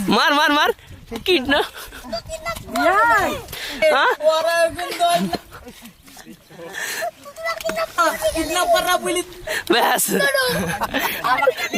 মার মার মার কিডন্যাপ ব্যাস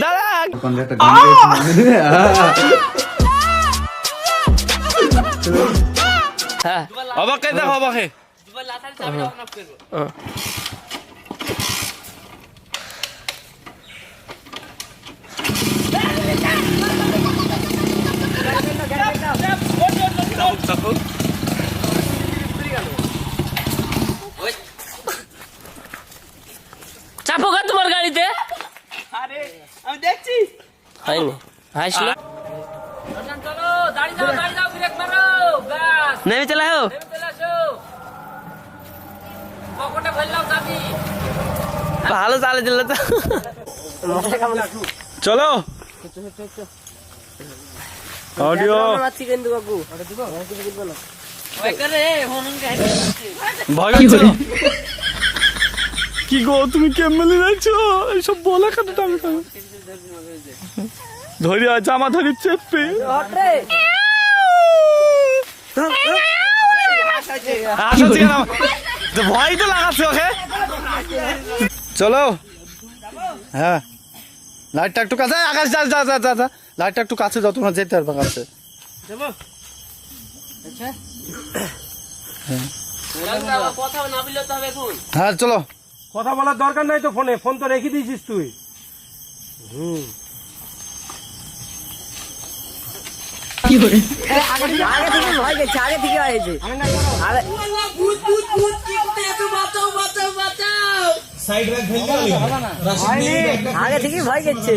দাদা হ্যাঁ অবাকে দেখো অবাকে চাপো গা তোমার গাড়িতে আরে আমি দেখছি হয়নি হাসলো চলো দাঁড়িয়ে যাও ব্রেক মারো ব্যাস নেমে চলে আসো পকেটে ফেললাম চাবি ভালো চালে দিল তো চলো অডিও কি গো তুমি কেমন যাচ্ছ এইসব বলা কেন ধরি জামা ধরি চেপে ভয় তো লাগাচ্ছে ওকে চলো হ্যাঁ লাইটটা একটু কাছে আকাশ যা যা যা যা লাইটটা একটু কাছে যাও তোমরা যেতে পারবে কাছে হ্যাঁ চলো কথা বলার দরকার নাই তো ফোনে ফোন তো রেখে দিয়েছিস তুই আগে থেকে ভয় গেছে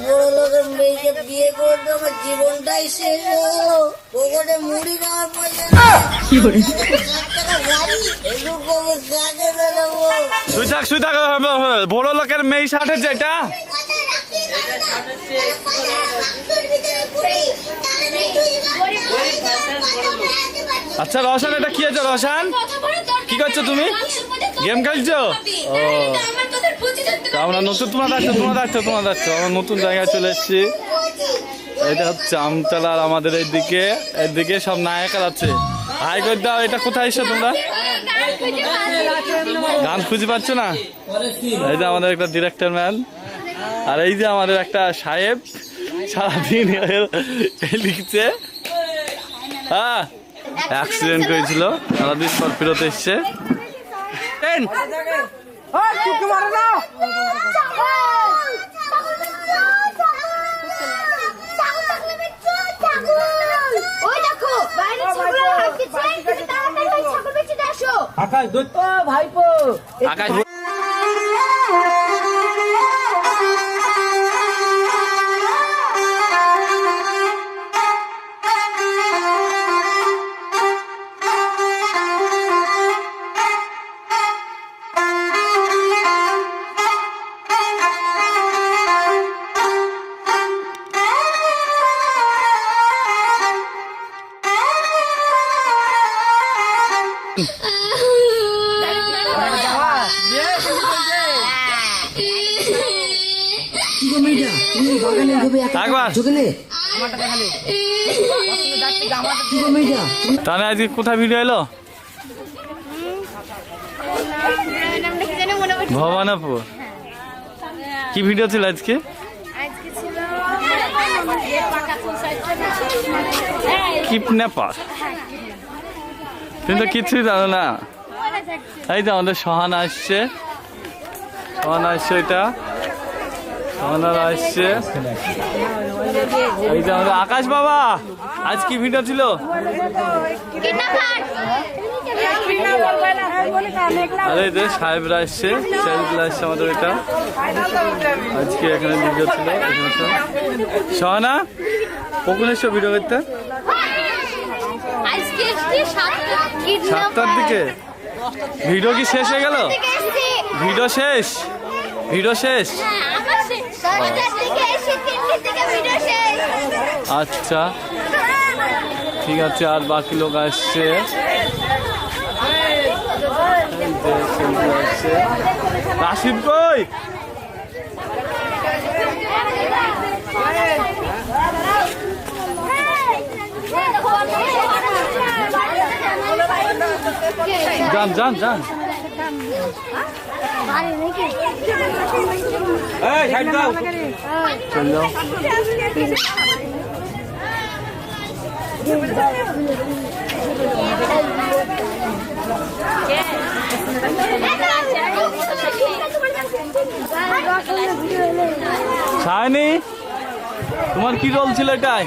বড় লোকের মেয়েকে বিয়ে করে আমার জীবনটাই শেষ হলো ওখানে মুড়ি খাওয়ার পয়সা বড় লোকের মেয়ে শার্টের যেটা আচ্ছা রসান এটা কি আছে রসান কি করছো তুমি গেম খেলছো ও আমরা নতুন তোমার দেখছো আমরা নতুন জায়গায় চলে এসেছি এটা হচ্ছে আমতলার আমাদের এইদিকে সব নায়িকার আছে হাই করে দাও এটা কোথায় এসো তোমরা গান খুঁজে পাচ্ছ না এই যে আমাদের একটা ডিরেক্টর ম্যান আর এই যে আমাদের একটা সাহেব সারাদিন লিখছে হ্যাঁ অ্যাক্সিডেন্ট করেছিল সারাদিন পর ফেরত এসছে ভাইপো আকাশ তাহলে আজকে কোথায় ভিডিও এলো ভবানাপুর কি ভিডিও ছিল আজকে কিডন্যাপার কিন্তু কিছুই জানো না এই যে আমাদের সহানা আসছে এটা সহানারা আসছে এই যে আমাদের আকাশ বাবা আজ কি ভিডিও ছিল আরে যে সাহেবরা আসছে আমাদের এটা আজকে এখানে ভিডিও ছিল সহানা কখন এসছো ভিডিও করতে 7টার দিকে ভিডিও কি শেষ হয়ে গেল ভিডিও শেষ আচ্ছা ঠিক আছে আর বাকি লোক আসছে রাশিদ কই? যান যান যান। এই সাইড দাও। চল যাও। সায়নী, তোমার কি রোল ছিল এটাই?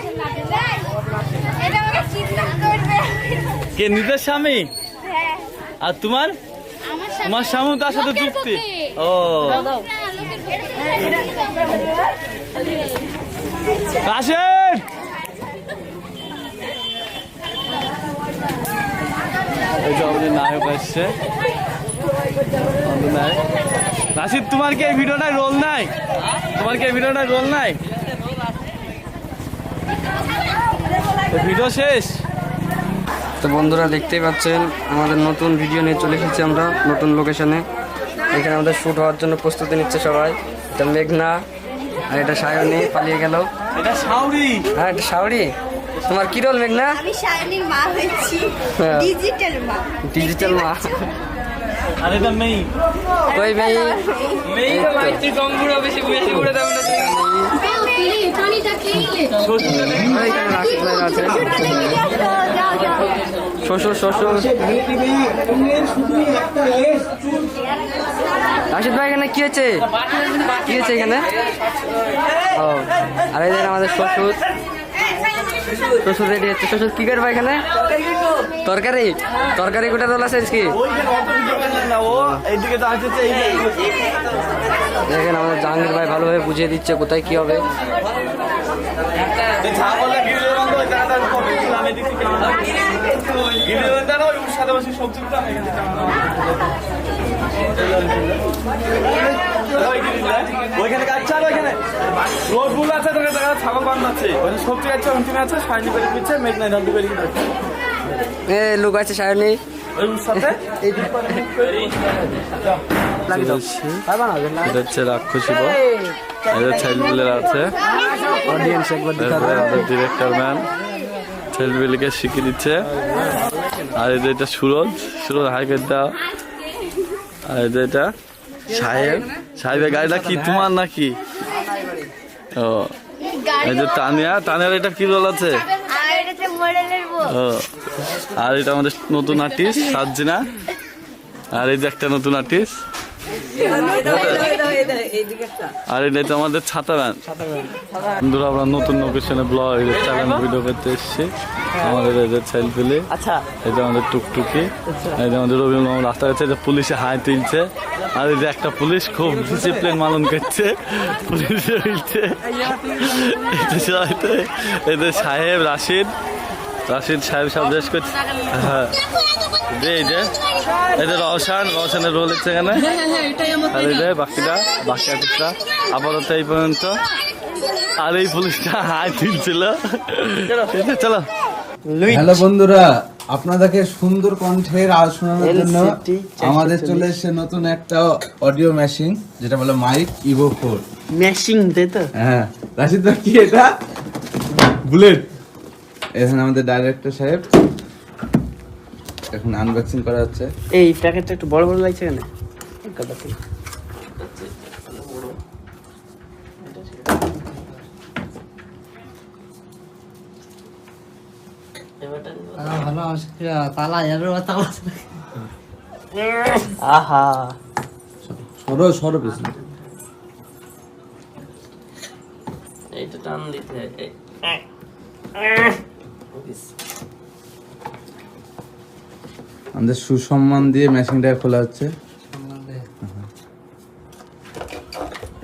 কে নিজের স্বামী? আর তোমার? তোমার স্বামী তার সাথে যুক্তি? ও রাশেদ, এই যে আমাদের নায়ক আসছে। রাশিদ, তোমার কি এই ভিডিওটায় রোল নাই? তোমার কি এই ভিডিওটায় রোল নাই? ভিডিও শেষ। তো বন্ধুরা দেখতেই পাচ্ছেন আমাদের নতুন ভিডিও নিয়ে চলে এসেছি আমরা নতুন লোকেশনে। এখানে আমাদের শ্যুট হওয়ার জন্য প্রস্তুতি নিচ্ছে সবাই। এটা মেঘনা আর এটা সায়নী পালিয়ে গেল। এটা শাওরি। হ্যাঁ এটা শাওরি। তোমার কি রোল মেঘনা? আমি শায়নির মা হয়েছি, ডিজিটাল মা। ডিজিটাল মা। আর এটা মেই। কই মেয়ে? মেই তো লাইটটি কম বুড়ো বেশি বেশি বুড়ো দাম না। শ্বশুর শ্বশুর রাশিদ ভাই এখানে কি হয়েছে? কি হয়েছে এখানে? ও আর এই যে আমাদের শ্বশুর। শ্বশুর রেডি হচ্ছে। শ্বশুর কি করবে এখানে? তরকারি। তরকারি কোটা রোল আছে আজকে? দেখেন আমাদের জাহাঙ্গীর ভাই ভালোভাবে বুঝিয়ে দিচ্ছে কোথায় কি হবে। ওইখানে কাটছে আর ওইখানে রোড বুল আছে, তোকে ছাগল বান্ধ আছে, ওখানে সবজি কাটছে, অন্তিমে আছে, সাইনি করে দিচ্ছে, মেঘনায় ধান করে দিচ্ছে। এ লোক আছে সায়নী। ওই সাথে এটা হচ্ছে রাক্ষসী বল, এটা ছেলেপিলের আছে ডিরেক্টর ম্যান ছেলেপিলেকে শিখিয়ে দিচ্ছে। আর এই যে এটা সুরজ, সুরজ হাইকেট দাও। আর এই যে এটা সাহেব, সাহেবের গাড়িটা কি তোমার নাকি? ও এই যে তানিয়া, তানিয়ার এটা কি রোল আছে? ও আর এটা আমাদের নতুন আর্টিস্ট সাজিনা। আর এই যে একটা নতুন আর্টিস্ট। আর এটা তো আমাদের ছাতা ব্যান। বন্ধুরা আমরা নতুন লোকেশনে ব্লগ চ্যানেল ভিডিও করতে এসেছি। আমাদের এই যে ছেলেপিলে, এটা আমাদের টুকটুকি, এই যে আমাদের রবীন্দ্র মোহাম্মদ রাস্তা গেছে, যে পুলিশে হাই তুলছে। আর এই যে একটা পুলিশ খুব ডিসিপ্লিন পালন করছে, পুলিশে উঠছে। এদের সাহেব রাশিদ, রাশিদ সাহেব সব দেশ করছে। হ্যাঁ এই যে রওশান, রওশানের রোল হচ্ছে এখানে। আর এই যে বাকিটা, বাকি আর্টিস্টরা আপাতত এই পর্যন্ত। আর এই পুলিশটা হাই তুলছিল। চলো। হ্যালো বন্ধুরা, আপনাদেরকে সুন্দর কণ্ঠের আওয়াজ শোনানোর জন্য আমাদের চলে এসেছে নতুন একটা অডিও মেশিন, যেটা বলে মাইক ইভো 4 ম্যাশিং, তাই তো? হ্যাঁ রাশিদ ভাই, কি এটা? বুলেট। এখানে আমাদের ডাইরেক্টর সাহেব এখন আনবক্সিং করা হচ্ছে। এই প্যাকেটটা একটু বড় বড় লাগছে কেন? আহা সরো সরো পেছনে। এইটা টান দিতে আমাদের সুসম্মান দিয়ে মেশিনটা খোলা হচ্ছে।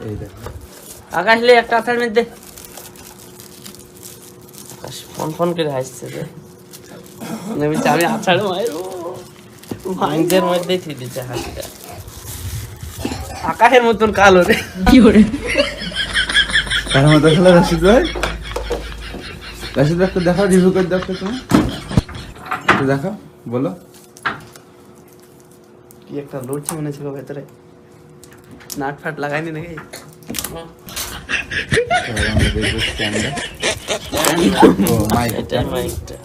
এই দেখো আকাশ লে একটা আসার মধ্যে আকাশ ফোন ফোন করে হাসছে রে। আমি আছাড় মায়ের ভাঙদের মধ্যে থি দিচ্ছে হাসিটা। আকাশের মতন কালো রে। কি করে তার মতো খেলা রাশিদ ভাই? রাশিদ ভাই একটু দেখাও, রিভিউ করে দেখো তুমি, একটু দেখাও, বলো কি একটা লড়ছে মনে ছিল ভেতরে, নাট ফাট লাগাইনি নাকি? এবার আমরা দেখবো স্ট্যান্ডটা। ও মাইক, এটা মাইকটা।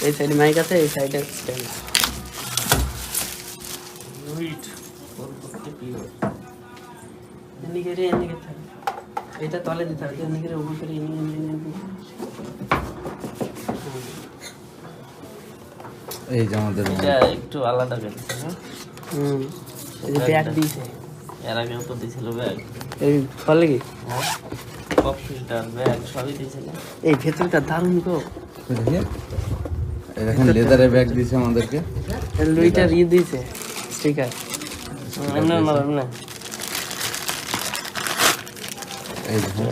এই সাইডে মাইক আছে, এই সাইডে স্ট্যান্ড। উইট ওর পক্ষে পিওর। এদিকে রে, এদিকে থাকে, এটা তলে দিতে হবে, এদিকে রে উপর করে এই যে আমাদের এটা একটু আলাদা করেছে না? হুম। এই যে ব্যাগ দিয়েছে, এর আগেও তো দিয়েছিল ব্যাগ, এই ফলে কি পপ ফিল্টার ব্যাগ সবই দিয়েছিল। এই ভেতরটা দারুণ গো। দেখে এই দেখেন লেদারের ব্যাগ দিয়েছে আমাদেরকে। লুইটা ই দিয়েছে স্টিকার। না না না এই দেখেন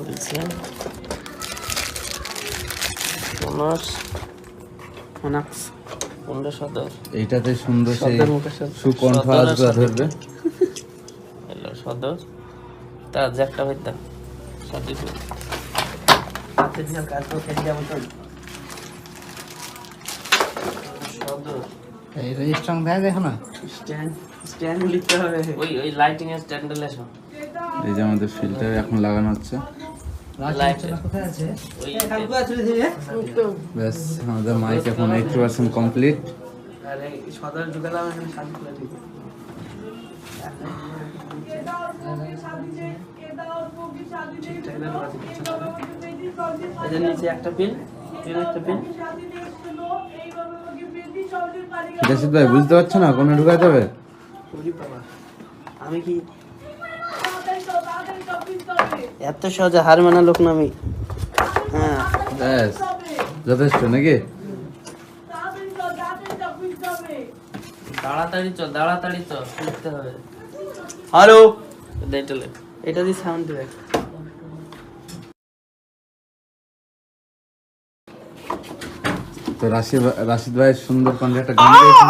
দিচ্ছে কোনস অনাক্স কোনটা সদর এইটাতে সুন্দর সেই শব্দের মুখের সাথে সুকণ্ঠ আওয়াজগুলো ধরবে। এলো সদর, তার জ্যাকটা হইতাম সঠিক আর্টিফিশিয়াল কাজ তো খেতে যাবো তো। সদর। এই রেজিস্ট্রাং দেয় দেখো না, স্ট্যান্ড স্ট্যান্ড লিখতে হবে। ওই ওই লাইটিং এর স্ট্যান্ডেল এসো। এই যে আমাদের ফিল্টার এখন লাগানো হচ্ছে। লাইট কোথায় আছে? ওই ব্যাস আমাদের মাইক এখন 80% কমপ্লিট। আরে সদর ঢুকালাম, এখানে শান্তি করে ঠিক এদের নিচে একটা পিন, একটা পিন। জাসিদ ভাই বুঝতে পারছো না কোনে ঢুকাতে হবে? ওরে বাবা, আমি কি এত সহজে হার মানা লোক না আমি। হ্যাঁ ব্যাস যথেষ্ট নাকি? তাড়াতাড়ি তো লিখতে হবে। হ্যালো, দেটলে এটা দিয়ে সাউন্ড দিবে। তো রাশিদ ভাই সুন্দর কণ্ঠে একটা গান গেয়েছেন।